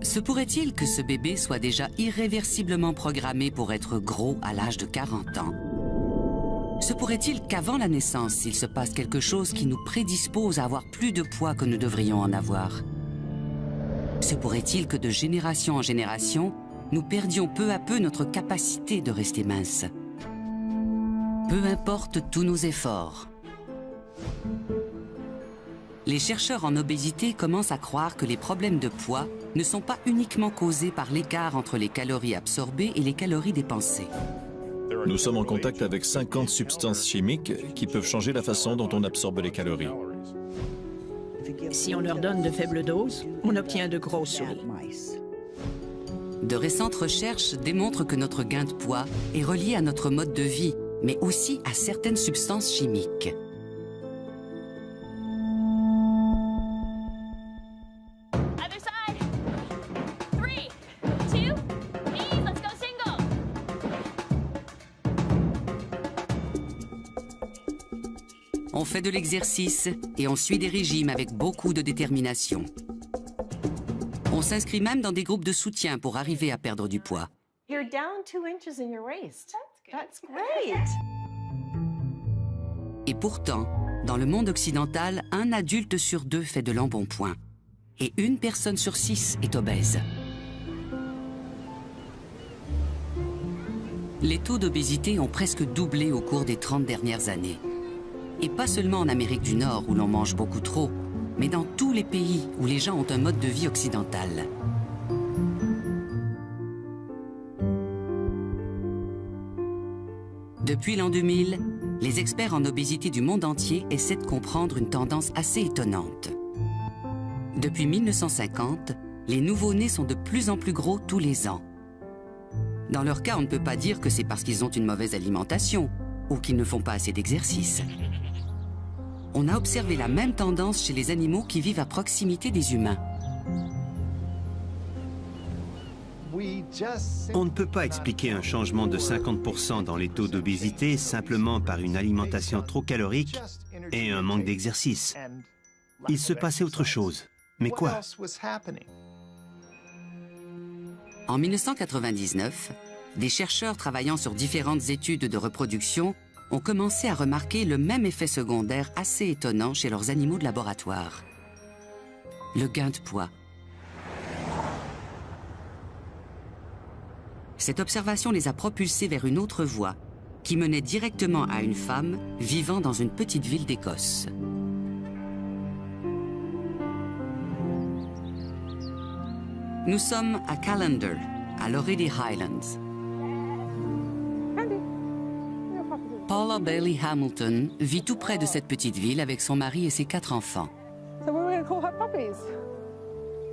Se pourrait-il que ce bébé soit déjà irréversiblement programmé pour être gros à l'âge de 40 ans? Se pourrait-il qu'avant la naissance, il se passe quelque chose qui nous prédispose à avoir plus de poids que nous devrions en avoir? Se pourrait-il que de génération en génération, nous perdions peu à peu notre capacité de rester minces? Peu importe tous nos efforts. Les chercheurs en obésité commencent à croire que les problèmes de poids ne sont pas uniquement causés par l'écart entre les calories absorbées et les calories dépensées. Nous sommes en contact avec 50 substances chimiques qui peuvent changer la façon dont on absorbe les calories. Si on leur donne de faibles doses, on obtient de grosses souris. De récentes recherches démontrent que notre gain de poids est relié à notre mode de vie, mais aussi à certaines substances chimiques. On fait de l'exercice et on suit des régimes avec beaucoup de détermination. On s'inscrit même dans des groupes de soutien pour arriver à perdre du poids. You're down 2 inches in your waist. That's great. Et pourtant, dans le monde occidental, un adulte sur 2 fait de l'embonpoint. Et une personne sur 6 est obèse. Les taux d'obésité ont presque doublé au cours des 30 dernières années. Et pas seulement en Amérique du Nord où l'on mange beaucoup trop, mais dans tous les pays où les gens ont un mode de vie occidental. Depuis l'an 2000, les experts en obésité du monde entier essaient de comprendre une tendance assez étonnante. Depuis 1950, les nouveau-nés sont de plus en plus gros tous les ans. Dans leur cas, on ne peut pas dire que c'est parce qu'ils ont une mauvaise alimentation ou qu'ils ne font pas assez d'exercice. On a observé la même tendance chez les animaux qui vivent à proximité des humains. On ne peut pas expliquer un changement de 50% dans les taux d'obésité simplement par une alimentation trop calorique et un manque d'exercice. Il se passait autre chose. Mais quoi? En 1999, des chercheurs travaillant sur différentes études de reproduction ont commencé à remarquer le même effet secondaire assez étonnant chez leurs animaux de laboratoire. Le gain de poids. Cette observation les a propulsés vers une autre voie qui menait directement à une femme vivant dans une petite ville d'Écosse. Nous sommes à Callander, à l'orée des Highlands. Paula Bailey Hamilton vit tout près de cette petite ville avec son mari et ses 4 enfants.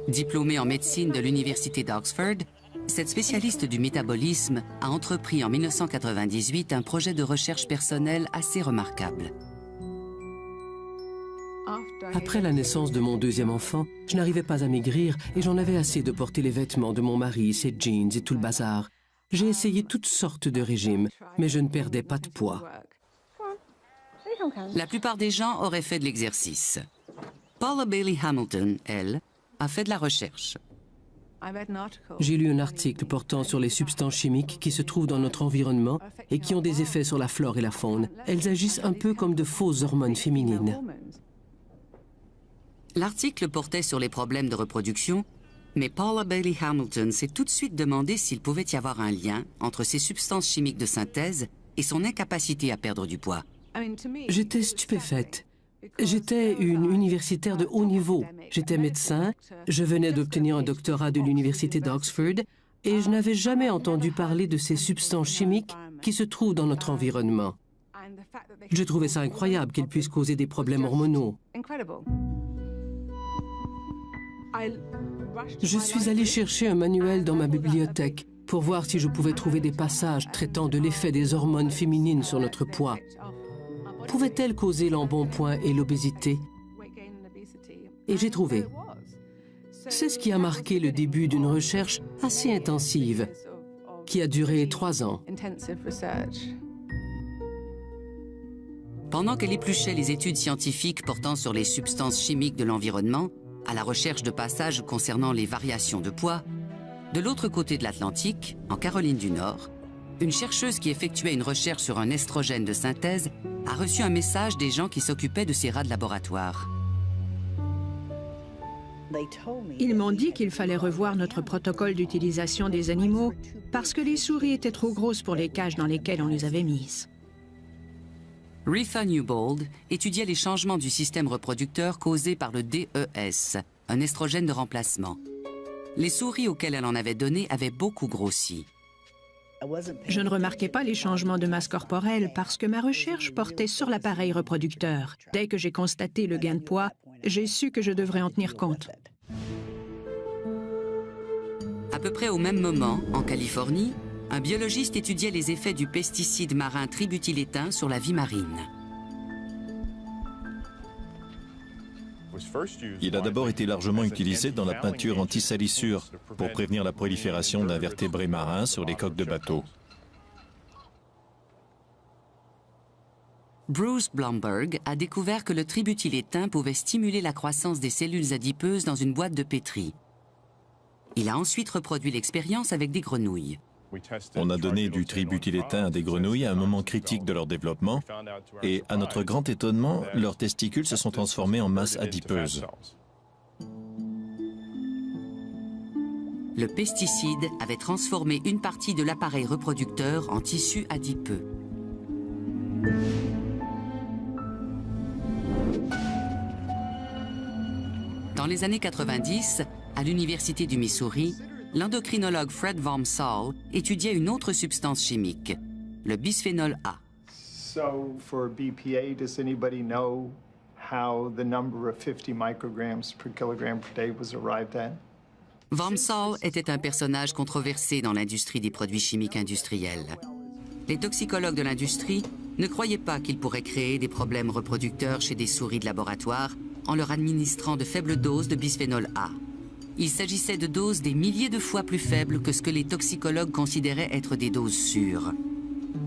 Diplômée en médecine de l'université d'Oxford, cette spécialiste du métabolisme a entrepris en 1998 un projet de recherche personnelle assez remarquable. Après la naissance de mon deuxième enfant, je n'arrivais pas à maigrir et j'en avais assez de porter les vêtements de mon mari, ses jeans et tout le bazar. J'ai essayé toutes sortes de régimes, mais je ne perdais pas de poids. La plupart des gens auraient fait de l'exercice. Paula Bailey Hamilton, elle, a fait de la recherche. J'ai lu un article portant sur les substances chimiques qui se trouvent dans notre environnement et qui ont des effets sur la flore et la faune. Elles agissent un peu comme de fausses hormones féminines. L'article portait sur les problèmes de reproduction, mais Paula Bailey Hamilton s'est tout de suite demandé s'il pouvait y avoir un lien entre ces substances chimiques de synthèse et son incapacité à perdre du poids. J'étais stupéfaite. J'étais une universitaire de haut niveau. J'étais médecin, je venais d'obtenir un doctorat de l'université d'Oxford et je n'avais jamais entendu parler de ces substances chimiques qui se trouvent dans notre environnement. Je trouvais ça incroyable qu'elles puissent causer des problèmes hormonaux. Je suis allée chercher un manuel dans ma bibliothèque pour voir si je pouvais trouver des passages traitant de l'effet des hormones féminines sur notre poids. Pouvait-elle causer l'embonpoint et l'obésité? Et j'ai trouvé. C'est ce qui a marqué le début d'une recherche assez intensive, qui a duré 3 ans. Pendant qu'elle épluchait les études scientifiques portant sur les substances chimiques de l'environnement, à la recherche de passages concernant les variations de poids, de l'autre côté de l'Atlantique, en Caroline du Nord, une chercheuse qui effectuait une recherche sur un estrogène de synthèse a reçu un message des gens qui s'occupaient de ces rats de laboratoire. Ils m'ont dit qu'il fallait revoir notre protocole d'utilisation des animaux parce que les souris étaient trop grosses pour les cages dans lesquelles on les avait mises. Retha Newbold étudiait les changements du système reproducteur causés par le DES, un estrogène de remplacement. Les souris auxquelles elle en avait donné avaient beaucoup grossi. Je ne remarquais pas les changements de masse corporelle parce que ma recherche portait sur l'appareil reproducteur. Dès que j'ai constaté le gain de poids, j'ai su que je devrais en tenir compte. À peu près au même moment, en Californie, un biologiste étudiait les effets du pesticide marin tributylétain sur la vie marine. Il a d'abord été largement utilisé dans la peinture anti-salissure pour prévenir la prolifération d'invertébrés marins sur les coques de bateaux. Bruce Blomberg a découvert que le tributylétain pouvait stimuler la croissance des cellules adipeuses dans une boîte de pétri. Il a ensuite reproduit l'expérience avec des grenouilles. On a donné du tributylétain à des grenouilles à un moment critique de leur développement et, à notre grand étonnement, leurs testicules se sont transformés en masse adipeuse. Le pesticide avait transformé une partie de l'appareil reproducteur en tissu adipeux. Dans les années 90, à l'Université du Missouri, l'endocrinologue Fred Vormsal étudiait une autre substance chimique, le bisphénol A. So for BPA, does anybody know how the number of 50 micrograms per kilogram per day was arrived at? Vormsal était un personnage controversé dans l'industrie des produits chimiques industriels. Les toxicologues de l'industrie ne croyaient pas qu'il pourrait créer des problèmes reproducteurs chez des souris de laboratoire en leur administrant de faibles doses de bisphénol A. Il s'agissait de doses des milliers de fois plus faibles que ce que les toxicologues considéraient être des doses sûres.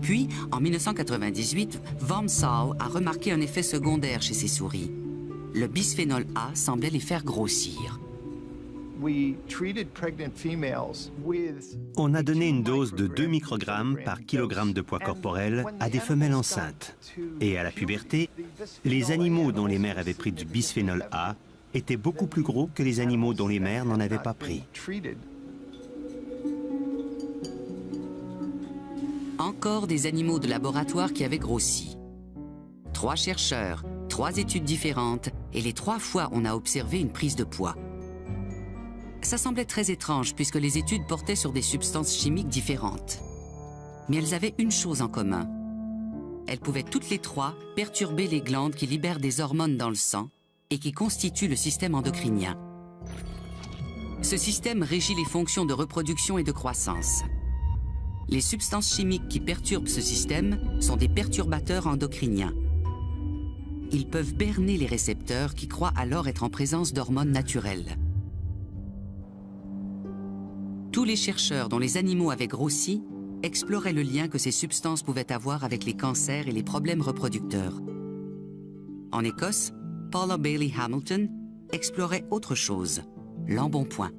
Puis, en 1998, Vormsal a remarqué un effet secondaire chez ces souris. Le bisphénol A semblait les faire grossir. On a donné une dose de 2 microgrammes par kilogramme de poids corporel à des femelles enceintes. Et à la puberté, les animaux dont les mères avaient pris du bisphénol A étaient beaucoup plus gros que les animaux dont les mères n'en avaient pas pris. Encore des animaux de laboratoire qui avaient grossi. 3 chercheurs, 3 études différentes, et les 3 fois on a observé une prise de poids. Ça semblait très étrange puisque les études portaient sur des substances chimiques différentes. Mais elles avaient une chose en commun. Elles pouvaient toutes les 3 perturber les glandes qui libèrent des hormones dans le sang et qui constituent le système endocrinien. Ce système régit les fonctions de reproduction et de croissance. Les substances chimiques qui perturbent ce système sont des perturbateurs endocriniens. Ils peuvent berner les récepteurs qui croient alors être en présence d'hormones naturelles. Tous les chercheurs dont les animaux avaient grossi exploraient le lien que ces substances pouvaient avoir avec les cancers et les problèmes reproducteurs. En Écosse, Paula Bailey Hamilton explorait autre chose, l'embonpoint.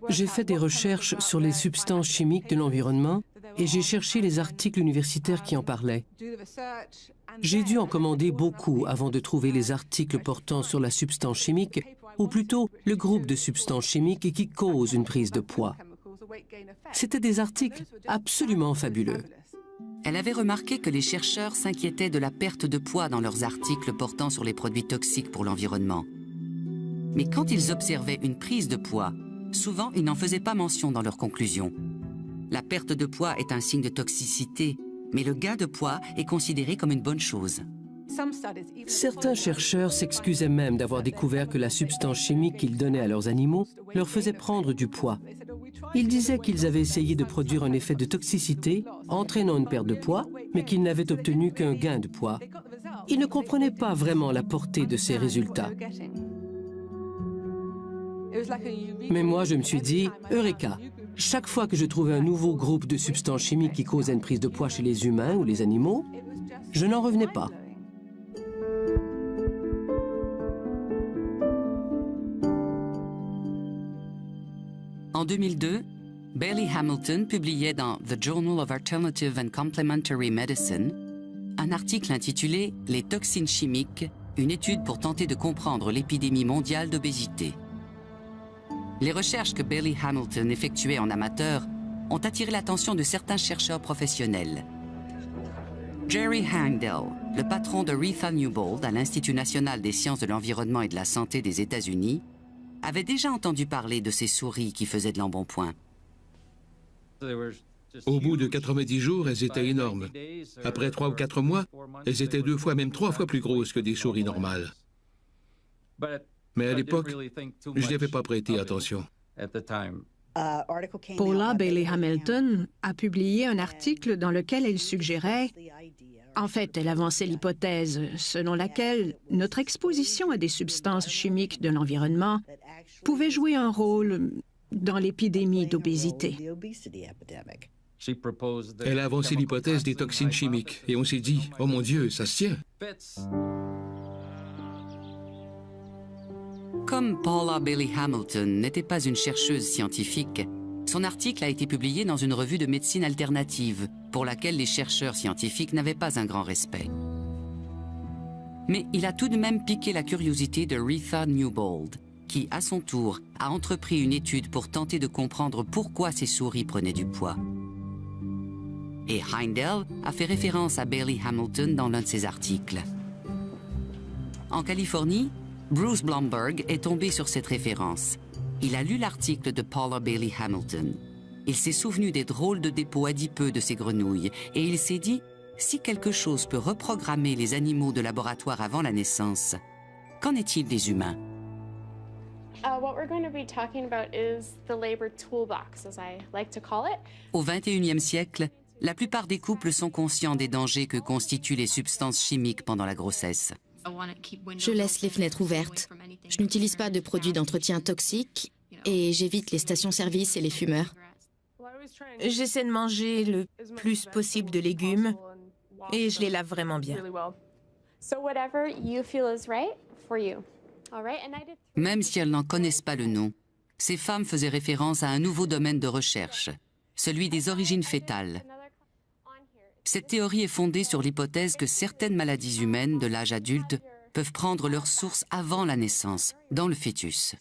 J'ai fait des recherches sur les substances chimiques de l'environnement et j'ai cherché les articles universitaires qui en parlaient. J'ai dû en commander beaucoup avant de trouver les articles portant sur la substance chimique, ou plutôt le groupe de substances chimiques qui causent une prise de poids. C'étaient des articles absolument fabuleux. Elle avait remarqué que les chercheurs s'inquiétaient de la perte de poids dans leurs articles portant sur les produits toxiques pour l'environnement. Mais quand ils observaient une prise de poids, souvent ils n'en faisaient pas mention dans leurs conclusions. La perte de poids est un signe de toxicité, mais le gain de poids est considéré comme une bonne chose. Certains chercheurs s'excusaient même d'avoir découvert que la substance chimique qu'ils donnaient à leurs animaux leur faisait prendre du poids. Ils disaient qu'ils avaient essayé de produire un effet de toxicité entraînant une perte de poids, mais qu'ils n'avaient obtenu qu'un gain de poids. Ils ne comprenaient pas vraiment la portée de ces résultats. Mais moi, je me suis dit, Eureka! Chaque fois que je trouvais un nouveau groupe de substances chimiques qui causait une prise de poids chez les humains ou les animaux, je n'en revenais pas. En 2002, Bailey Hamilton publiait dans The Journal of Alternative and Complementary Medicine un article intitulé « Les toxines chimiques, une étude pour tenter de comprendre l'épidémie mondiale d'obésité ». Les recherches que Bailey Hamilton effectuait en amateur ont attiré l'attention de certains chercheurs professionnels. Jerry Heindel, le patron de Retha Newbold à l'Institut national des sciences de l'environnement et de la santé des États-Unis, avait déjà entendu parler de ces souris qui faisaient de l'embonpoint. Au bout de 90 jours, elles étaient énormes. Après 3 ou 4 mois, elles étaient 2 fois, même 3 fois plus grosses que des souris normales. Mais à l'époque, je n'y avais pas prêté attention. Paula Bailey Hamilton a publié un article dans lequel elle suggérait, en fait, elle avançait l'hypothèse selon laquelle notre exposition à des substances chimiques de l'environnement pouvait jouer un rôle dans l'épidémie d'obésité. Elle a avancé l'hypothèse des toxines chimiques et on s'est dit, oh mon Dieu, ça se tient. Comme Paula Bailey Hamilton n'était pas une chercheuse scientifique, son article a été publié dans une revue de médecine alternative pour laquelle les chercheurs scientifiques n'avaient pas un grand respect. Mais il a tout de même piqué la curiosité de Retha Newbold, qui, à son tour, a entrepris une étude pour tenter de comprendre pourquoi ces souris prenaient du poids. Et Heindel a fait référence à Bailey Hamilton dans l'un de ses articles. En Californie, Bruce Blomberg est tombé sur cette référence. Il a lu l'article de Paula Bailey Hamilton. Il s'est souvenu des drôles de dépôts adipeux de ces grenouilles et il s'est dit, si quelque chose peut reprogrammer les animaux de laboratoire avant la naissance, qu'en est-il des humains? What we're going to be talking about is the labor toolbox, as I like to call it. Au XXIe siècle, la plupart des couples sont conscients des dangers que constituent les substances chimiques pendant la grossesse. Je laisse les fenêtres ouvertes. Je n'utilise pas de produits d'entretien toxiques et j'évite les stations-service et les fumeurs. J'essaie de manger le plus possible de légumes et je les lave vraiment bien. Même si elles n'en connaissent pas le nom, ces femmes faisaient référence à un nouveau domaine de recherche, celui des origines fétales. Cette théorie est fondée sur l'hypothèse que certaines maladies humaines de l'âge adulte peuvent prendre leur source avant la naissance, dans le fœtus.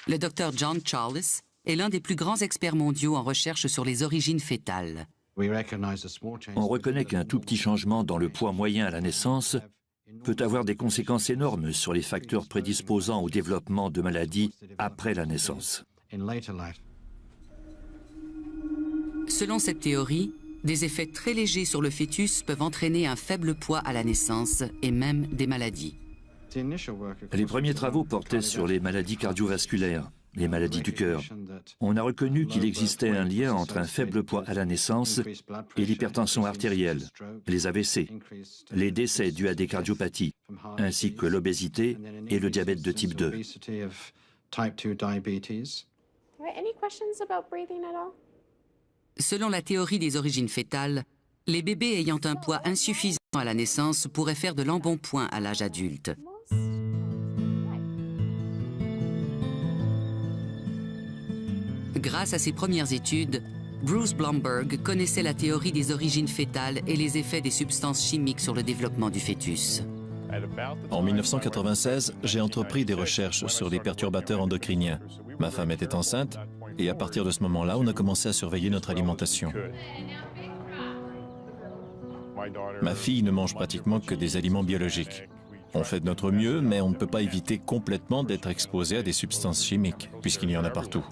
Le docteur John Charles est l'un des plus grands experts mondiaux en recherche sur les origines fétales. On reconnaît qu'un tout petit changement dans le poids moyen à la naissance peut avoir des conséquences énormes sur les facteurs prédisposant au développement de maladies après la naissance. Selon cette théorie, des effets très légers sur le fœtus peuvent entraîner un faible poids à la naissance et même des maladies. Les premiers travaux portaient sur les maladies cardiovasculaires, les maladies du cœur. On a reconnu qu'il existait un lien entre un faible poids à la naissance et l'hypertension artérielle, les AVC, les décès dus à des cardiopathies, ainsi que l'obésité et le diabète de type 2. Selon la théorie des origines fétales, les bébés ayant un poids insuffisant à la naissance pourraient faire de l'embonpoint à l'âge adulte. Grâce à ses premières études, Bruce Blomberg connaissait la théorie des origines fétales et les effets des substances chimiques sur le développement du fœtus. En 1996, j'ai entrepris des recherches sur les perturbateurs endocriniens. Ma femme était enceinte et à partir de ce moment-là, on a commencé à surveiller notre alimentation. Ma fille ne mange pratiquement que des aliments biologiques. On fait de notre mieux, mais on ne peut pas éviter complètement d'être exposé à des substances chimiques, puisqu'il y en a partout.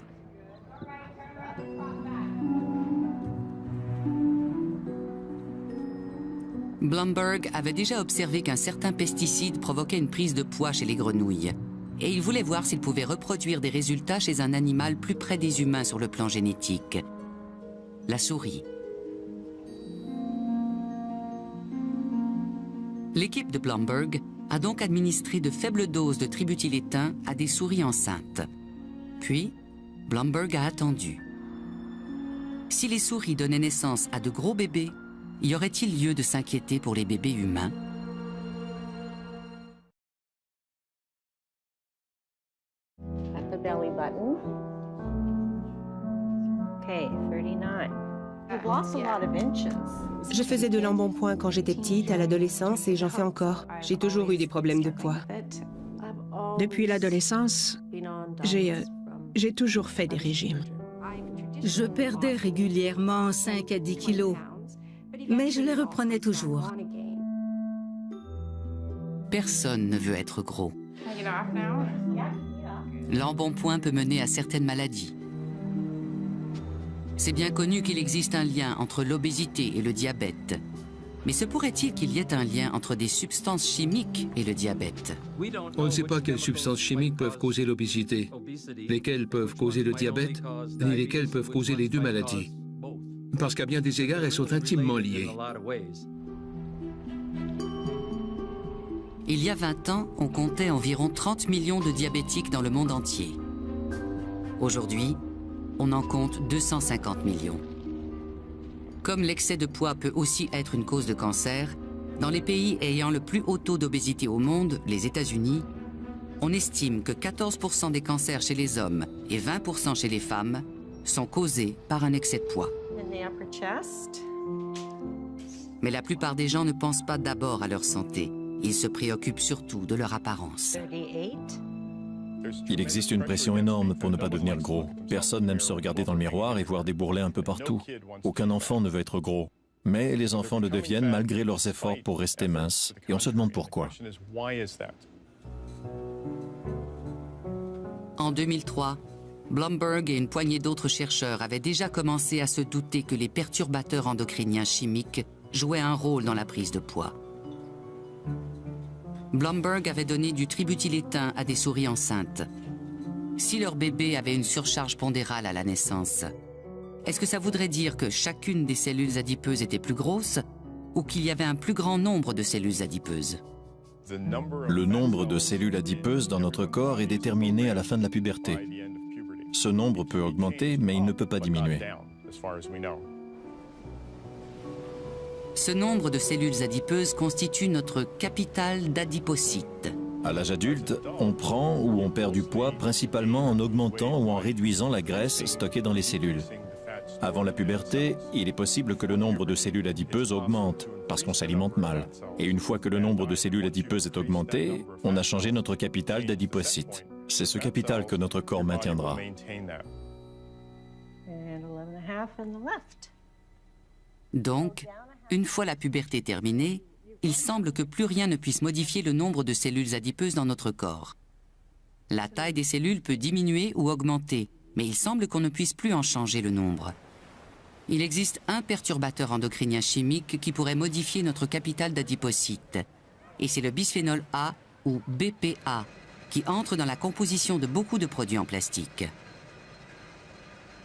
Blomberg avait déjà observé qu'un certain pesticide provoquait une prise de poids chez les grenouilles. Et il voulait voir s'il pouvait reproduire des résultats chez un animal plus près des humains sur le plan génétique, la souris. L'équipe de Blomberg a donc administré de faibles doses de tributylétain à des souris enceintes. Puis, Blomberg a attendu. Si les souris donnaient naissance à de gros bébés, y aurait-il lieu de s'inquiéter pour les bébés humains? Je faisais de l'embonpoint quand j'étais petite, à l'adolescence, et j'en fais encore. J'ai toujours eu des problèmes de poids. Depuis l'adolescence, j'ai toujours fait des régimes. Je perdais régulièrement 5 à 10 kilos, mais je les reprenais toujours. Personne ne veut être gros. L'embonpoint peut mener à certaines maladies. C'est bien connu qu'il existe un lien entre l'obésité et le diabète. Mais se pourrait-il qu'il y ait un lien entre des substances chimiques et le diabète? On ne sait pas quelles substances chimiques peuvent causer l'obésité, lesquelles peuvent causer le diabète, ni lesquelles peuvent causer les deux maladies. Parce qu'à bien des égards, elles sont intimement liées. Il y a 20 ans, on comptait environ 30 millions de diabétiques dans le monde entier. Aujourd'hui, on en compte 250 millions. Comme l'excès de poids peut aussi être une cause de cancer, dans les pays ayant le plus haut taux d'obésité au monde, les États-Unis, on estime que 14% des cancers chez les hommes et 20% chez les femmes sont causés par un excès de poids. Mais la plupart des gens ne pensent pas d'abord à leur santé. Ils se préoccupent surtout de leur apparence. Il existe une pression énorme pour ne pas devenir gros. Personne n'aime se regarder dans le miroir et voir des bourrelets un peu partout. Aucun enfant ne veut être gros. Mais les enfants le deviennent malgré leurs efforts pour rester minces. Et on se demande pourquoi. En 2003, Blumberg et une poignée d'autres chercheurs avaient déjà commencé à se douter que les perturbateurs endocriniens chimiques jouaient un rôle dans la prise de poids. Blumberg avait donné du tributylétain à des souris enceintes. Si leur bébé avait une surcharge pondérale à la naissance, est-ce que ça voudrait dire que chacune des cellules adipeuses était plus grosse ou qu'il y avait un plus grand nombre de cellules adipeuses? Le nombre de cellules adipeuses dans notre corps est déterminé à la fin de la puberté. Ce nombre peut augmenter, mais il ne peut pas diminuer. Ce nombre de cellules adipeuses constitue notre capital d'adipocytes. À l'âge adulte, on prend ou on perd du poids principalement en augmentant ou en réduisant la graisse stockée dans les cellules. Avant la puberté, il est possible que le nombre de cellules adipeuses augmente parce qu'on s'alimente mal. Et une fois que le nombre de cellules adipeuses est augmenté, on a changé notre capital d'adipocytes. C'est ce capital que notre corps maintiendra. Donc, une fois la puberté terminée, il semble que plus rien ne puisse modifier le nombre de cellules adipeuses dans notre corps. La taille des cellules peut diminuer ou augmenter, mais il semble qu'on ne puisse plus en changer le nombre. Il existe un perturbateur endocrinien chimique qui pourrait modifier notre capital d'adipocytes, et c'est le bisphénol A ou BPA, qui entre dans la composition de beaucoup de produits en plastique.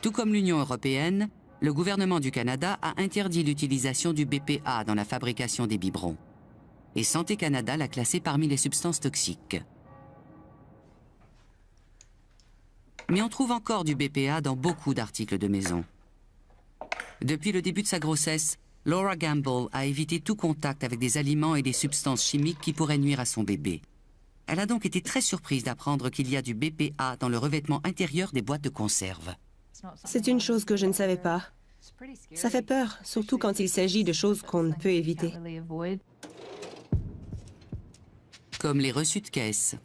Tout comme l'Union européenne, le gouvernement du Canada a interdit l'utilisation du BPA dans la fabrication des biberons. Et Santé Canada l'a classé parmi les substances toxiques. Mais on trouve encore du BPA dans beaucoup d'articles de maison. Depuis le début de sa grossesse, Laura Gamble a évité tout contact avec des aliments et des substances chimiques qui pourraient nuire à son bébé. Elle a donc été très surprise d'apprendre qu'il y a du BPA dans le revêtement intérieur des boîtes de conserve. C'est une chose que je ne savais pas. Ça fait peur, surtout quand il s'agit de choses qu'on ne peut éviter. Comme les reçus de caisse.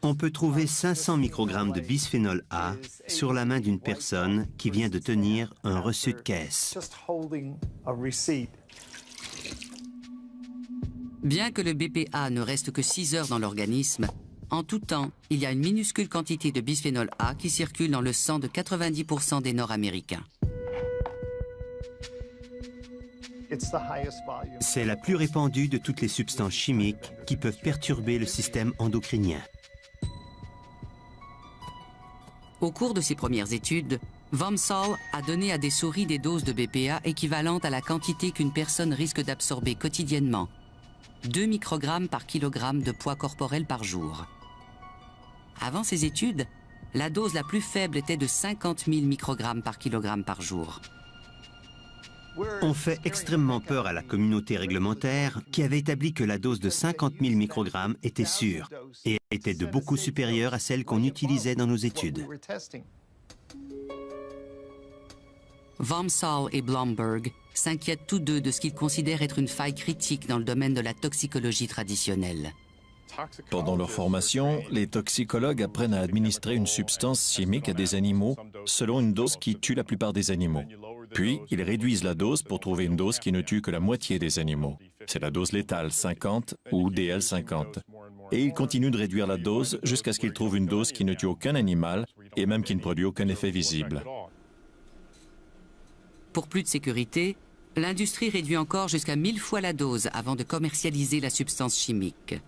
On peut trouver 500 microgrammes de bisphénol A sur la main d'une personne qui vient de tenir un reçu de caisse. Bien que le BPA ne reste que 6 heures dans l'organisme, en tout temps, il y a une minuscule quantité de bisphénol A qui circule dans le sang de 90% des Nord-Américains. C'est la plus répandue de toutes les substances chimiques qui peuvent perturber le système endocrinien. Au cours de ses premières études, Vomsal a donné à des souris des doses de BPA équivalentes à la quantité qu'une personne risque d'absorber quotidiennement, 2 microgrammes par kilogramme de poids corporel par jour. Avant ces études, la dose la plus faible était de 50 000 microgrammes par kilogramme par jour. On fait extrêmement peur à la communauté réglementaire qui avait établi que la dose de 50 000 microgrammes était sûre et était de beaucoup supérieure à celle qu'on utilisait dans nos études. Wormsall et Blomberg s'inquiètent tous deux de ce qu'ils considèrent être une faille critique dans le domaine de la toxicologie traditionnelle. Pendant leur formation, les toxicologues apprennent à administrer une substance chimique à des animaux selon une dose qui tue la plupart des animaux. Puis, ils réduisent la dose pour trouver une dose qui ne tue que la moitié des animaux. C'est la dose létale 50 ou DL50. Et ils continuent de réduire la dose jusqu'à ce qu'ils trouvent une dose qui ne tue aucun animal et même qui ne produit aucun effet visible. Pour plus de sécurité, l'industrie réduit encore jusqu'à 1000 fois la dose avant de commercialiser la substance chimique.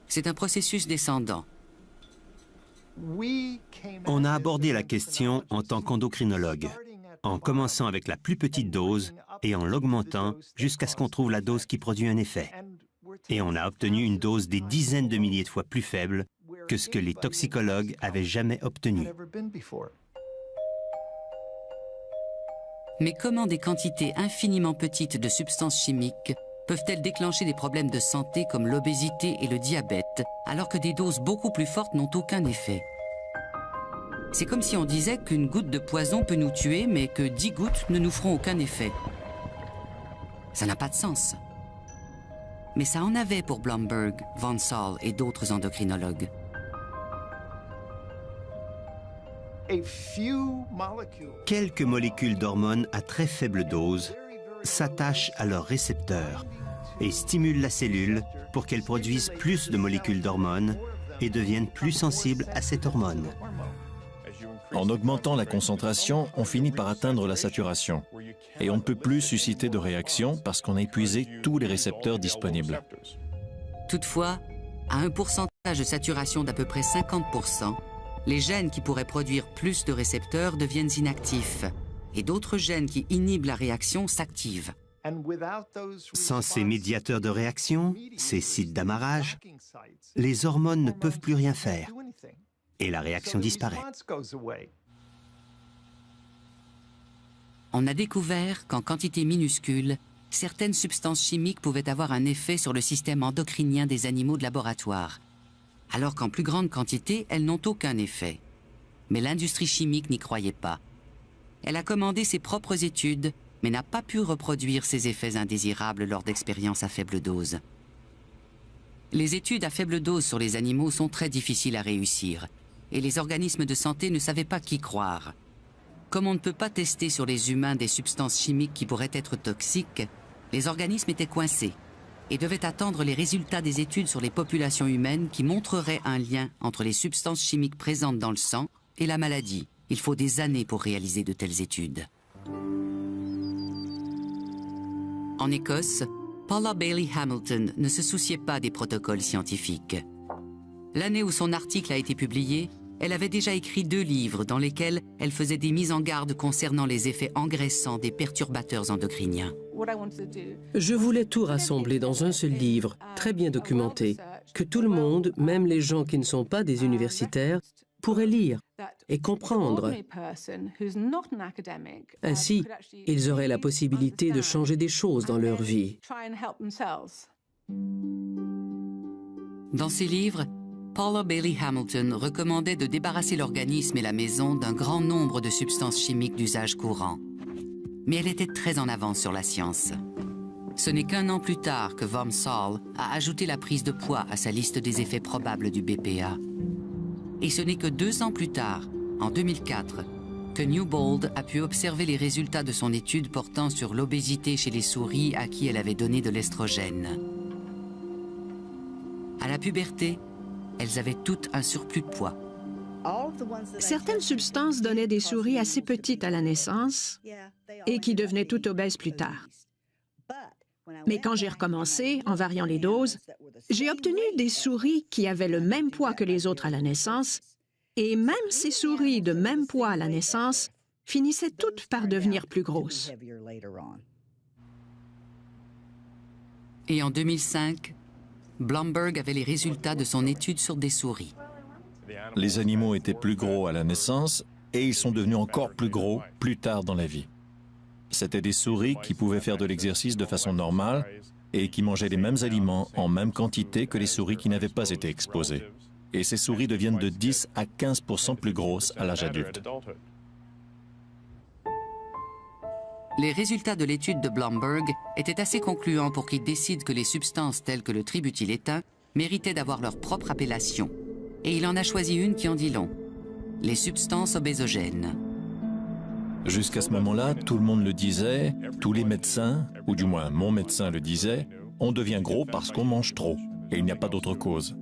C'est un processus descendant. On a abordé la question en tant qu'endocrinologue, en commençant avec la plus petite dose et en l'augmentant jusqu'à ce qu'on trouve la dose qui produit un effet. Et on a obtenu une dose des dizaines de milliers de fois plus faible que ce que les toxicologues avaient jamais obtenu. Mais comment des quantités infiniment petites de substances chimiques peuvent-elles déclencher des problèmes de santé comme l'obésité et le diabète, alors que des doses beaucoup plus fortes n'ont aucun effet? C'est comme si on disait qu'une goutte de poison peut nous tuer, mais que 10 gouttes ne nous feront aucun effet. Ça n'a pas de sens. Mais ça en avait pour Blomberg, Wormsall et d'autres endocrinologues. Quelques molécules d'hormones à très faible dose s'attachent à leurs récepteurs et stimulent la cellule pour qu'elle produise plus de molécules d'hormones et devienne plus sensible à cette hormone. En augmentant la concentration, on finit par atteindre la saturation. Et on ne peut plus susciter de réaction parce qu'on a épuisé tous les récepteurs disponibles. Toutefois, à un pourcentage de saturation d'à peu près 50%, les gènes qui pourraient produire plus de récepteurs deviennent inactifs et d'autres gènes qui inhibent la réaction s'activent. Sans ces médiateurs de réaction, ces sites d'amarrage, les hormones ne peuvent plus rien faire et la réaction disparaît. On a découvert qu'en quantité minuscule, certaines substances chimiques pouvaient avoir un effet sur le système endocrinien des animaux de laboratoire, alors qu'en plus grande quantité, elles n'ont aucun effet. Mais l'industrie chimique n'y croyait pas. Elle a commandé ses propres études, mais n'a pas pu reproduire ces effets indésirables lors d'expériences à faible dose. Les études à faible dose sur les animaux sont très difficiles à réussir, et les organismes de santé ne savaient pas qui croire. Comme on ne peut pas tester sur les humains des substances chimiques qui pourraient être toxiques, les organismes étaient coincés et devaient attendre les résultats des études sur les populations humaines qui montreraient un lien entre les substances chimiques présentes dans le sang et la maladie. Il faut des années pour réaliser de telles études. En Écosse, Paula Bailey Hamilton ne se souciait pas des protocoles scientifiques. L'année où son article a été publié, elle avait déjà écrit 2 livres dans lesquels elle faisait des mises en garde concernant les effets engraissants des perturbateurs endocriniens. Je voulais tout rassembler dans un seul livre, très bien documenté, que tout le monde, même les gens qui ne sont pas des universitaires, pourraient lire et comprendre. Ainsi, ils auraient la possibilité de changer des choses dans leur vie. Dans ses livres, Paula Bailey Hamilton recommandait de débarrasser l'organisme et la maison d'un grand nombre de substances chimiques d'usage courant. Mais elle était très en avance sur la science. Ce n'est qu'un an plus tard que Wormsall a ajouté la prise de poids à sa liste des effets probables du BPA. Et ce n'est que 2 ans plus tard, en 2004, que Newbold a pu observer les résultats de son étude portant sur l'obésité chez les souris à qui elle avait donné de l'estrogène. À la puberté, elles avaient toutes un surplus de poids. Certaines substances donnaient des souris assez petites à la naissance et qui devenaient toutes obèses plus tard. Mais quand j'ai recommencé, en variant les doses, j'ai obtenu des souris qui avaient le même poids que les autres à la naissance, et même ces souris de même poids à la naissance finissaient toutes par devenir plus grosses. Et en 2005, Blomberg avait les résultats de son étude sur des souris. Les animaux étaient plus gros à la naissance et ils sont devenus encore plus gros plus tard dans la vie. C'étaient des souris qui pouvaient faire de l'exercice de façon normale et qui mangeaient les mêmes aliments en même quantité que les souris qui n'avaient pas été exposées. et ces souris deviennent de 10 à 15% plus grosses à l'âge adulte. Les résultats de l'étude de Blomberg étaient assez concluants pour qu'il décide que les substances telles que le tributylétain méritaient d'avoir leur propre appellation. Et il en a choisi une qui en dit long. Les substances obésogènes. Jusqu'à ce moment-là, tout le monde le disait, tous les médecins, ou du moins mon médecin le disait, on devient gros parce qu'on mange trop, et il n'y a pas d'autre cause.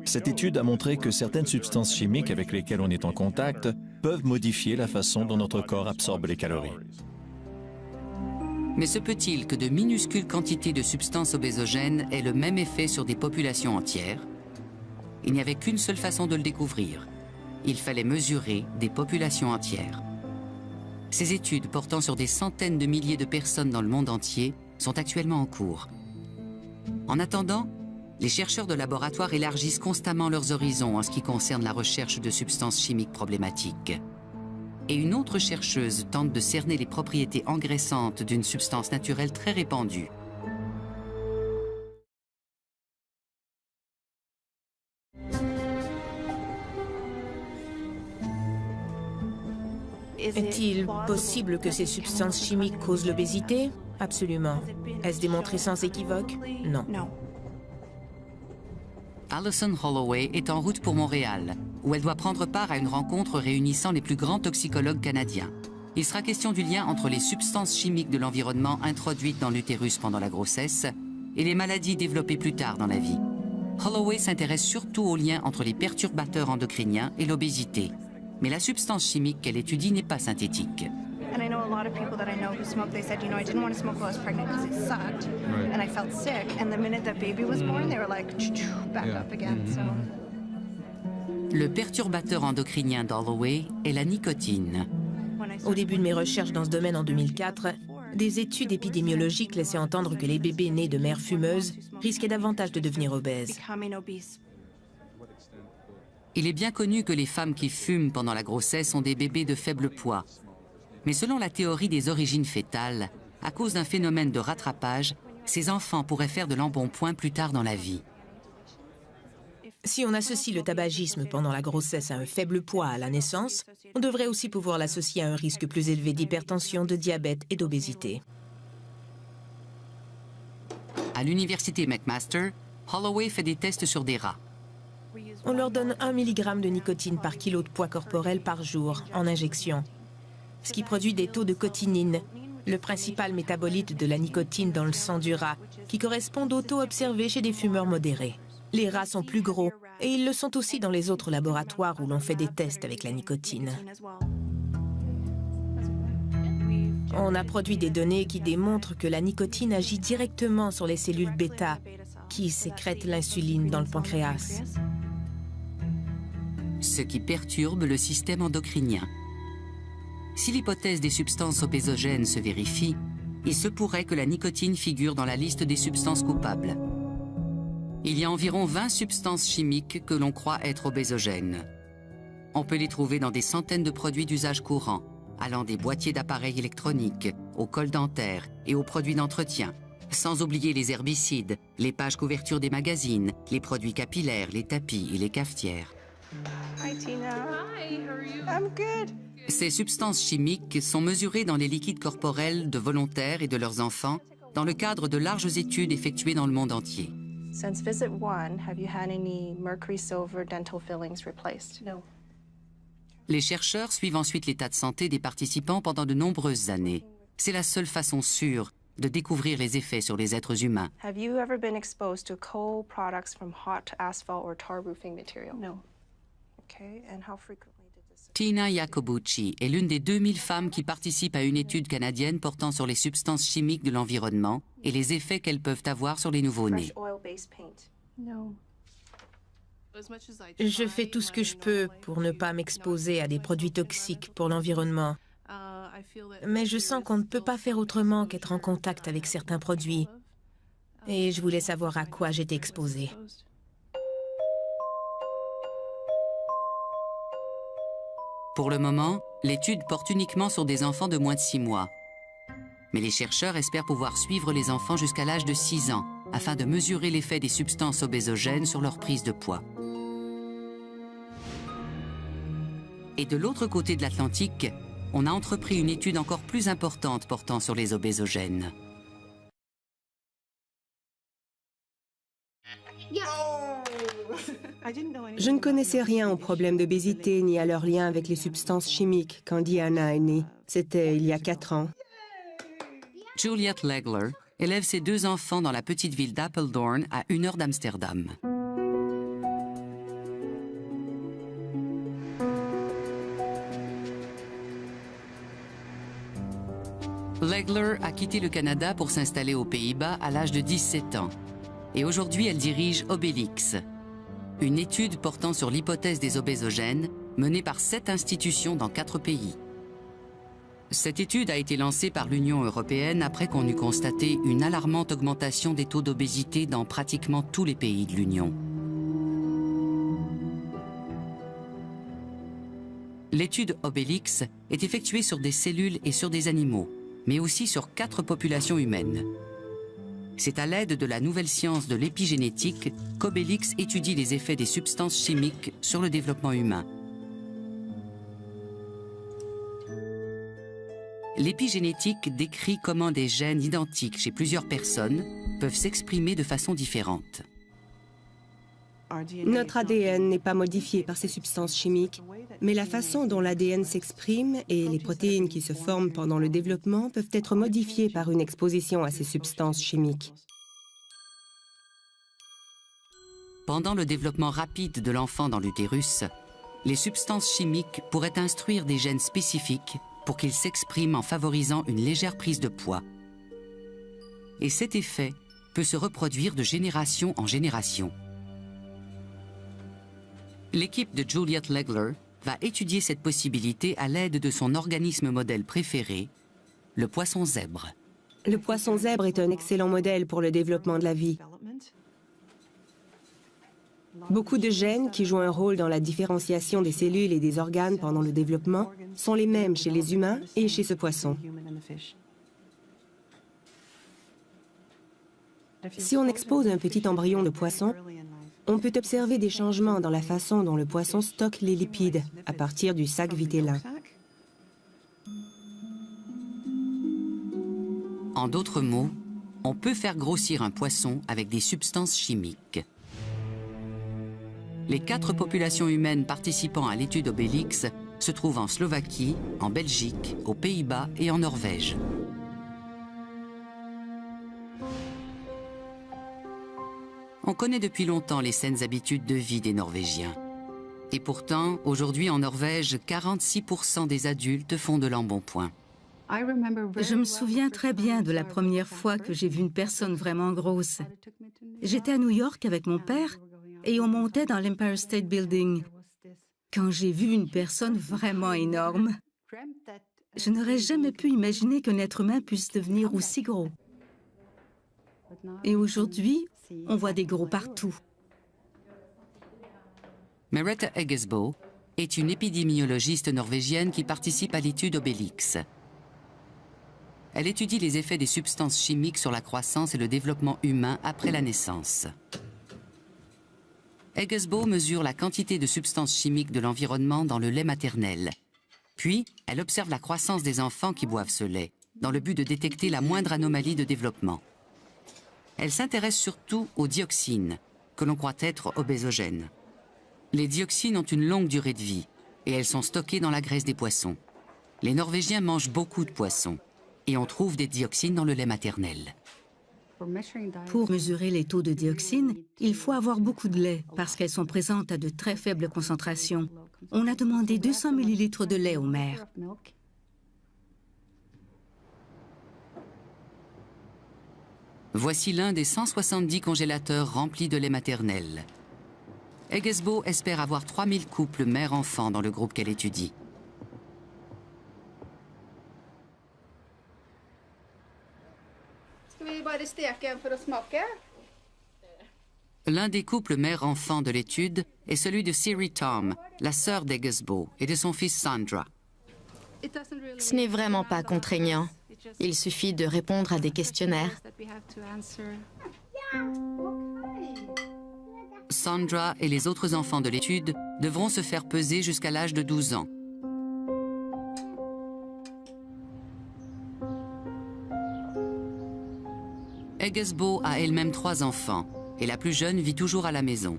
Cette étude a montré que certaines substances chimiques avec lesquelles on est en contact peuvent modifier la façon dont notre corps absorbe les calories. Mais se peut-il que de minuscules quantités de substances obésogènes aient le même effet sur des populations entières? Il n'y avait qu'une seule façon de le découvrir. Il fallait mesurer des populations entières. Ces études portant sur des centaines de milliers de personnes dans le monde entier sont actuellement en cours. En attendant, les chercheurs de laboratoire élargissent constamment leurs horizons en ce qui concerne la recherche de substances chimiques problématiques. Et une autre chercheuse tente de cerner les propriétés engraissantes d'une substance naturelle très répandue. Est-il possible que ces substances chimiques causent l'obésité? Absolument. Est-ce démontré sans équivoque? Non. Alison Holloway est en route pour Montréal, où elle doit prendre part à une rencontre réunissant les plus grands toxicologues canadiens. Il sera question du lien entre les substances chimiques de l'environnement introduites dans l'utérus pendant la grossesse et les maladies développées plus tard dans la vie. Holloway s'intéresse surtout au lien entre les perturbateurs endocriniens et l'obésité. Mais la substance chimique qu'elle étudie n'est pas synthétique. And I know a lot of people that I know who smoke, they said, you know, I didn't want to smoke while I was pregnant because it sucked. Right. And I felt sick. And the minute that baby was born, they were like, back up again. So. Le perturbateur endocrinien d'Holloway est la nicotine. Au début de mes recherches dans ce domaine en 2004, des études épidémiologiques laissaient entendre que les bébés nés de mères fumeuses risquaient davantage de devenir obèses. Il est bien connu que les femmes qui fument pendant la grossesse ont des bébés de faible poids. Mais selon la théorie des origines fétales, à cause d'un phénomène de rattrapage, ces enfants pourraient faire de l'embonpoint plus tard dans la vie. Si on associe le tabagisme pendant la grossesse à un faible poids à la naissance, on devrait aussi pouvoir l'associer à un risque plus élevé d'hypertension, de diabète et d'obésité. À l'université McMaster, Holloway fait des tests sur des rats. On leur donne 1 mg de nicotine par kilo de poids corporel par jour, en injection. Ce qui produit des taux de cotinine, le principal métabolite de la nicotine dans le sang du rat, qui correspondent aux taux observés chez des fumeurs modérés. Les rats sont plus gros, et ils le sont aussi dans les autres laboratoires où l'on fait des tests avec la nicotine. On a produit des données qui démontrent que la nicotine agit directement sur les cellules bêta, qui sécrètent l'insuline dans le pancréas. Ce qui perturbe le système endocrinien. Si l'hypothèse des substances obésogènes se vérifie, il se pourrait que la nicotine figure dans la liste des substances coupables. Il y a environ 20 substances chimiques que l'on croit être obésogènes. On peut les trouver dans des centaines de produits d'usage courant, allant des boîtiers d'appareils électroniques, aux cols dentaires et aux produits d'entretien, sans oublier les herbicides, les pages couvertures des magazines, les produits capillaires, les tapis et les cafetières. Hi, Tina. Hi, how are you? I'm good. Ces substances chimiques sont mesurées dans les liquides corporels de volontaires et de leurs enfants dans le cadre de larges études effectuées dans le monde entier. Since visit 1, have you had any mercury silver dental fillings replaced? No. Les chercheurs suivent ensuite l'état de santé des participants pendant de nombreuses années. C'est la seule façon sûre de découvrir les effets sur les êtres humains. Have you ever been exposed to coal products from hot asphalt or tar roofing material? No. Okay, and how frequently? Tina Iacobucci est l'une des 2000 femmes qui participent à une étude canadienne portant sur les substances chimiques de l'environnement et les effets qu'elles peuvent avoir sur les nouveau-nés. Je fais tout ce que je peux pour ne pas m'exposer à des produits toxiques pour l'environnement. Mais je sens qu'on ne peut pas faire autrement qu'être en contact avec certains produits. Et je voulais savoir à quoi j'étais exposée. Pour le moment, l'étude porte uniquement sur des enfants de moins de 6 mois. Mais les chercheurs espèrent pouvoir suivre les enfants jusqu'à l'âge de 6 ans, afin de mesurer l'effet des substances obésogènes sur leur prise de poids. Et de l'autre côté de l'Atlantique, on a entrepris une étude encore plus importante portant sur les obésogènes. Je ne connaissais rien aux problèmes d'obésité ni à leur lien avec les substances chimiques quand Diana est née. C'était il y a 4 ans. Juliette Legler élève ses 2 enfants dans la petite ville d'Apeldoorn à 1 heure d'Amsterdam. Legler a quitté le Canada pour s'installer aux Pays-Bas à l'âge de 17 ans. Et aujourd'hui, elle dirige Obélix, une étude portant sur l'hypothèse des obésogènes menée par 7 institutions dans 4 pays. Cette étude a été lancée par l'Union européenne après qu'on eut constaté une alarmante augmentation des taux d'obésité dans pratiquement tous les pays de l'Union. L'étude Obélix est effectuée sur des cellules et sur des animaux, mais aussi sur 4 populations humaines. C'est à l'aide de la nouvelle science de l'épigénétique qu'Obélix étudie les effets des substances chimiques sur le développement humain. L'épigénétique décrit comment des gènes identiques chez plusieurs personnes peuvent s'exprimer de façon différente. Notre ADN n'est pas modifié par ces substances chimiques, mais la façon dont l'ADN s'exprime et les protéines qui se forment pendant le développement peuvent être modifiées par une exposition à ces substances chimiques. Pendant le développement rapide de l'enfant dans l'utérus, les substances chimiques pourraient instruire des gènes spécifiques pour qu'ils s'expriment en favorisant une légère prise de poids. Et cet effet peut se reproduire de génération en génération. L'équipe de Juliette Legler va étudier cette possibilité à l'aide de son organisme modèle préféré, le poisson zèbre. Le poisson zèbre est un excellent modèle pour le développement de la vie. Beaucoup de gènes qui jouent un rôle dans la différenciation des cellules et des organes pendant le développement sont les mêmes chez les humains et chez ce poisson. Si on expose un petit embryon de poisson, on peut observer des changements dans la façon dont le poisson stocke les lipides à partir du sac vitellin. En d'autres mots, on peut faire grossir un poisson avec des substances chimiques. Les 4 populations humaines participant à l'étude Obélix se trouvent en Slovaquie, en Belgique, aux Pays-Bas et en Norvège. On connaît depuis longtemps les saines habitudes de vie des Norvégiens. Et pourtant, aujourd'hui en Norvège, 46% des adultes font de l'embonpoint. Je me souviens très bien de la première fois que j'ai vu une personne vraiment grosse. J'étais à New York avec mon père et on montait dans l'Empire State Building. Quand j'ai vu une personne vraiment énorme, je n'aurais jamais pu imaginer qu'un être humain puisse devenir aussi gros. Et aujourd'hui, on voit des gros partout. Merete Eggesbo est une épidémiologiste norvégienne qui participe à l'étude Obélix. Elle étudie les effets des substances chimiques sur la croissance et le développement humain après la naissance. Eggesbo mesure la quantité de substances chimiques de l'environnement dans le lait maternel. Puis, elle observe la croissance des enfants qui boivent ce lait, dans le but de détecter la moindre anomalie de développement. Elle s'intéresse surtout aux dioxines, que l'on croit être obésogènes. Les dioxines ont une longue durée de vie et elles sont stockées dans la graisse des poissons. Les Norvégiens mangent beaucoup de poissons et on trouve des dioxines dans le lait maternel. Pour mesurer les taux de dioxines, il faut avoir beaucoup de lait parce qu'elles sont présentes à de très faibles concentrations. On a demandé 200 ml de lait aux mères. Voici l'un des 170 congélateurs remplis de lait maternel. Eggesbo espère avoir 3000 couples mère-enfant dans le groupe qu'elle étudie. L'un des couples mère-enfant de l'étude est celui de Siri Tom, la sœur d'Eggesbo, et de son fils Sandra. Ce n'est vraiment pas contraignant. Il suffit de répondre à des questionnaires. Sandra et les autres enfants de l'étude devront se faire peser jusqu'à l'âge de 12 ans. Eggesbo a elle-même 3 enfants et la plus jeune vit toujours à la maison.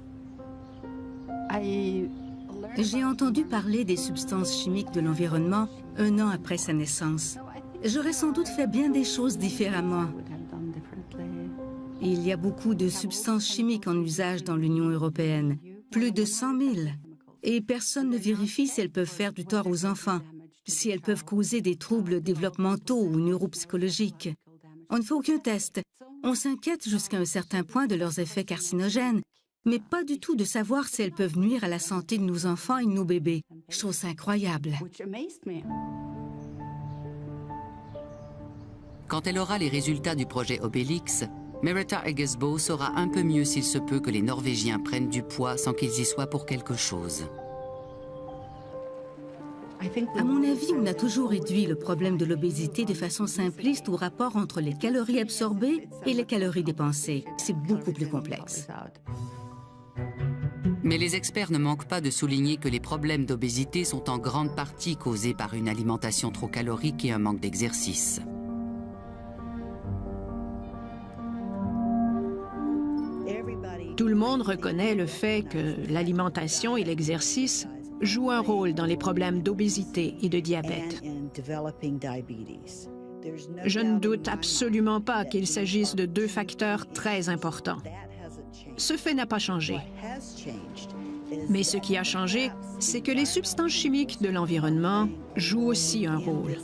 J'ai entendu parler des substances chimiques de l'environnement 1 an après sa naissance. J'aurais sans doute fait bien des choses différemment. Il y a beaucoup de substances chimiques en usage dans l'Union européenne, plus de 100 000. Et personne ne vérifie si elles peuvent faire du tort aux enfants, si elles peuvent causer des troubles développementaux ou neuropsychologiques. On ne fait aucun test. On s'inquiète jusqu'à un certain point de leurs effets carcinogènes, mais pas du tout de savoir si elles peuvent nuire à la santé de nos enfants et de nos bébés. Je trouve ça incroyable. Quand elle aura les résultats du projet Obélix, Merita Eggesbo saura un peu mieux s'il se peut que les Norvégiens prennent du poids sans qu'ils y soient pour quelque chose. À mon avis, on a toujours réduit le problème de l'obésité de façon simpliste au rapport entre les calories absorbées et les calories dépensées. C'est beaucoup plus complexe. Mais les experts ne manquent pas de souligner que les problèmes d'obésité sont en grande partie causés par une alimentation trop calorique et un manque d'exercice. Tout le monde reconnaît le fait que l'alimentation et l'exercice jouent un rôle dans les problèmes d'obésité et de diabète. Je ne doute absolument pas qu'il s'agisse de 2 facteurs très importants. Ce fait n'a pas changé. Mais ce qui a changé, c'est que les substances chimiques de l'environnement jouent aussi un rôle,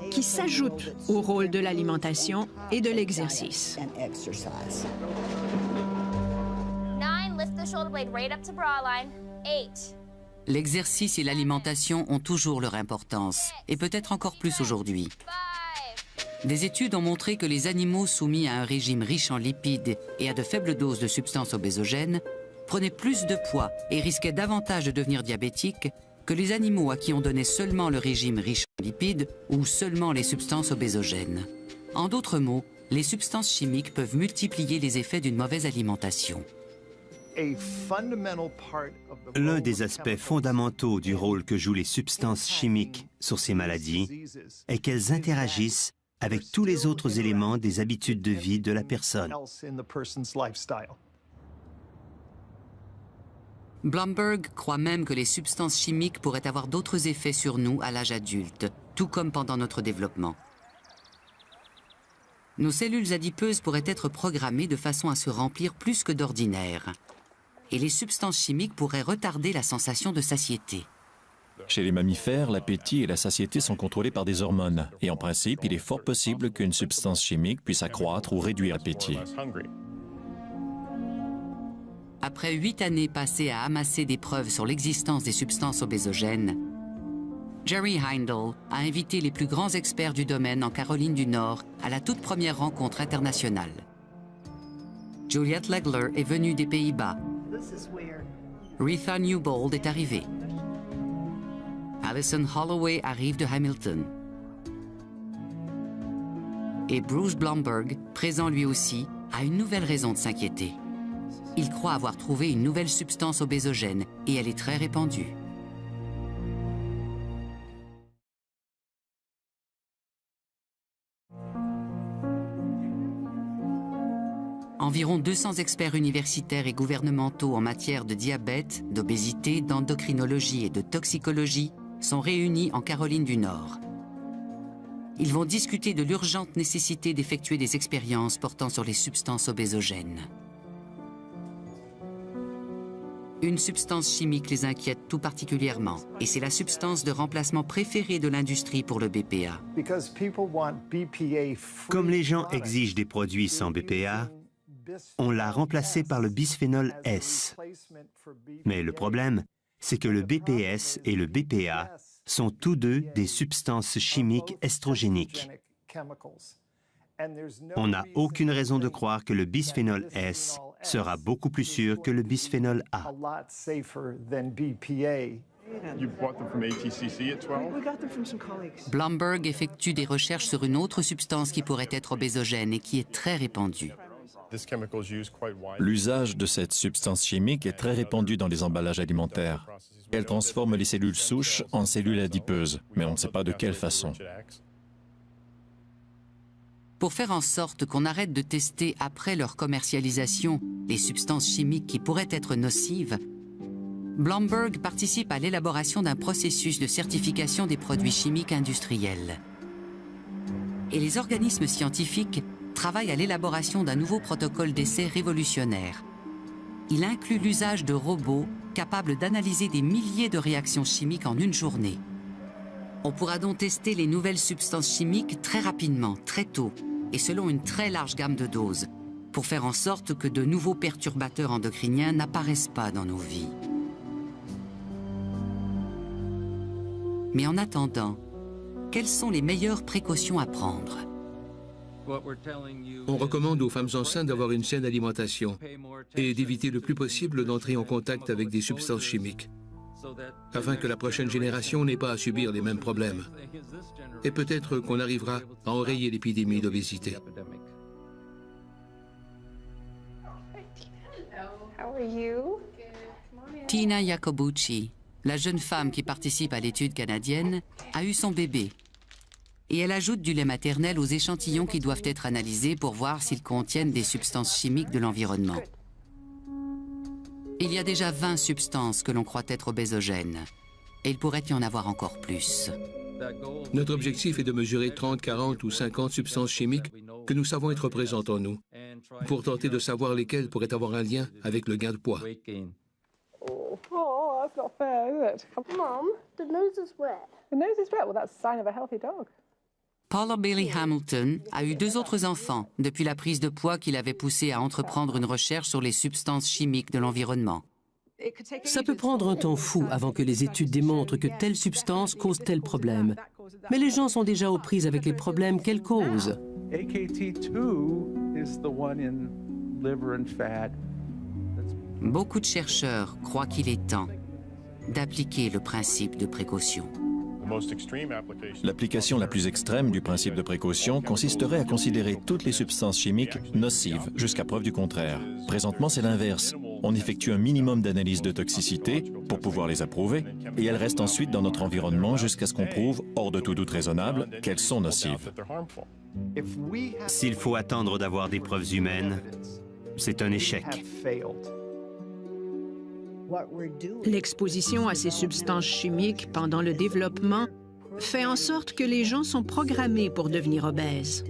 qui s'ajoute au rôle de l'alimentation et de l'exercice. 9, lift the shoulder blade right up to bra line. 8. L'exercice et l'alimentation ont toujours leur importance, et peut-être encore plus aujourd'hui. Des études ont montré que les animaux soumis à un régime riche en lipides et à de faibles doses de substances obésogènes prenaient plus de poids et risquaient davantage de devenir diabétiques que les animaux à qui on donnait seulement le régime riche en lipides ou seulement les substances obésogènes. En d'autres mots, les substances chimiques peuvent multiplier les effets d'une mauvaise alimentation. L'un des aspects fondamentaux du rôle que jouent les substances chimiques sur ces maladies est qu'elles interagissent avec tous les autres éléments des habitudes de vie de la personne. Blomberg croit même que les substances chimiques pourraient avoir d'autres effets sur nous à l'âge adulte, tout comme pendant notre développement. Nos cellules adipeuses pourraient être programmées de façon à se remplir plus que d'ordinaire. Et les substances chimiques pourraient retarder la sensation de satiété. Chez les mammifères, l'appétit et la satiété sont contrôlés par des hormones. Et en principe, il est fort possible qu'une substance chimique puisse accroître ou réduire l'appétit. Après 8 années passées à amasser des preuves sur l'existence des substances obésogènes, Jerry Heindel a invité les plus grands experts du domaine en Caroline du Nord à la toute première rencontre internationale. Juliette Legler est venue des Pays-Bas. Retha Newbold est arrivée. Alison Holloway arrive de Hamilton. Et Bruce Blomberg, présent lui aussi, a une nouvelle raison de s'inquiéter. Il croit avoir trouvé une nouvelle substance obésogène et elle est très répandue. Environ 200 experts universitaires et gouvernementaux en matière de diabète, d'obésité, d'endocrinologie et de toxicologie sont réunis en Caroline du Nord. Ils vont discuter de l'urgente nécessité d'effectuer des expériences portant sur les substances obésogènes. Une substance chimique les inquiète tout particulièrement, et c'est la substance de remplacement préférée de l'industrie pour le BPA. Comme les gens exigent des produits sans BPA, on l'a remplacé par le bisphénol S. Mais le problème, c'est que le BPS et le BPA sont tous deux des substances chimiques estrogéniques. On n'a aucune raison de croire que le bisphénol S sera beaucoup plus sûr que le bisphénol A. Blomberg effectue des recherches sur une autre substance qui pourrait être obésogène et qui est très répandue. L'usage de cette substance chimique est très répandu dans les emballages alimentaires. Elle transforme les cellules souches en cellules adipeuses, mais on ne sait pas de quelle façon. Pour faire en sorte qu'on arrête de tester après leur commercialisation les substances chimiques qui pourraient être nocives, Blomberg participe à l'élaboration d'un processus de certification des produits chimiques industriels. Et les organismes scientifiques travaillent à l'élaboration d'un nouveau protocole d'essai révolutionnaire. Il inclut l'usage de robots capables d'analyser des milliers de réactions chimiques en une journée. On pourra donc tester les nouvelles substances chimiques très rapidement, très tôt, et selon une très large gamme de doses, pour faire en sorte que de nouveaux perturbateurs endocriniens n'apparaissent pas dans nos vies. Mais en attendant, quelles sont les meilleures précautions à prendre? On recommande aux femmes enceintes d'avoir une saine alimentation et d'éviter le plus possible d'entrer en contact avec des substances chimiques, afin que la prochaine génération n'ait pas à subir les mêmes problèmes. Et peut-être qu'on arrivera à enrayer l'épidémie d'obésité. Tina Jacobucci, la jeune femme qui participe à l'étude canadienne, a eu son bébé. Et elle ajoute du lait maternel aux échantillons qui doivent être analysés pour voir s'ils contiennent des substances chimiques de l'environnement. Il y a déjà 20 substances que l'on croit être obésogènes. Et il pourrait y en avoir encore plus. Notre objectif est de mesurer 30, 40 ou 50 substances chimiques que nous savons être présentes en nous, pour tenter de savoir lesquelles pourraient avoir un lien avec le gain de poids. Oh, that's not fair, is it? Mom, the nose is wet. The nose is wet? Well, that's a sign of a healthy dog. Paula Bailey Hamilton a eu 2 autres enfants depuis la prise de poids qui l'avait poussée à entreprendre une recherche sur les substances chimiques de l'environnement. Ça peut prendre un temps fou avant que les études démontrent que telle substance cause tel problème. Mais les gens sont déjà aux prises avec les problèmes qu'elle cause. AKT2 is the one in liver and fat. Beaucoup de chercheurs croient qu'il est temps d'appliquer le principe de précaution. L'application la plus extrême du principe de précaution consisterait à considérer toutes les substances chimiques nocives, jusqu'à preuve du contraire. Présentement, c'est l'inverse. On effectue un minimum d'analyse de toxicité pour pouvoir les approuver, et elles restent ensuite dans notre environnement jusqu'à ce qu'on prouve, hors de tout doute raisonnable, qu'elles sont nocives. S'il faut attendre d'avoir des preuves humaines, c'est un échec. L'exposition à ces substances chimiques pendant le développement fait en sorte que les gens sont programmés pour devenir obèses.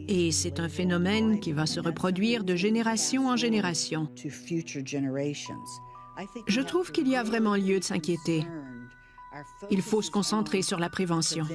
Et c'est un phénomène qui va se reproduire de génération en génération. Je trouve qu'il y a vraiment lieu de s'inquiéter. Il faut se concentrer sur la prévention.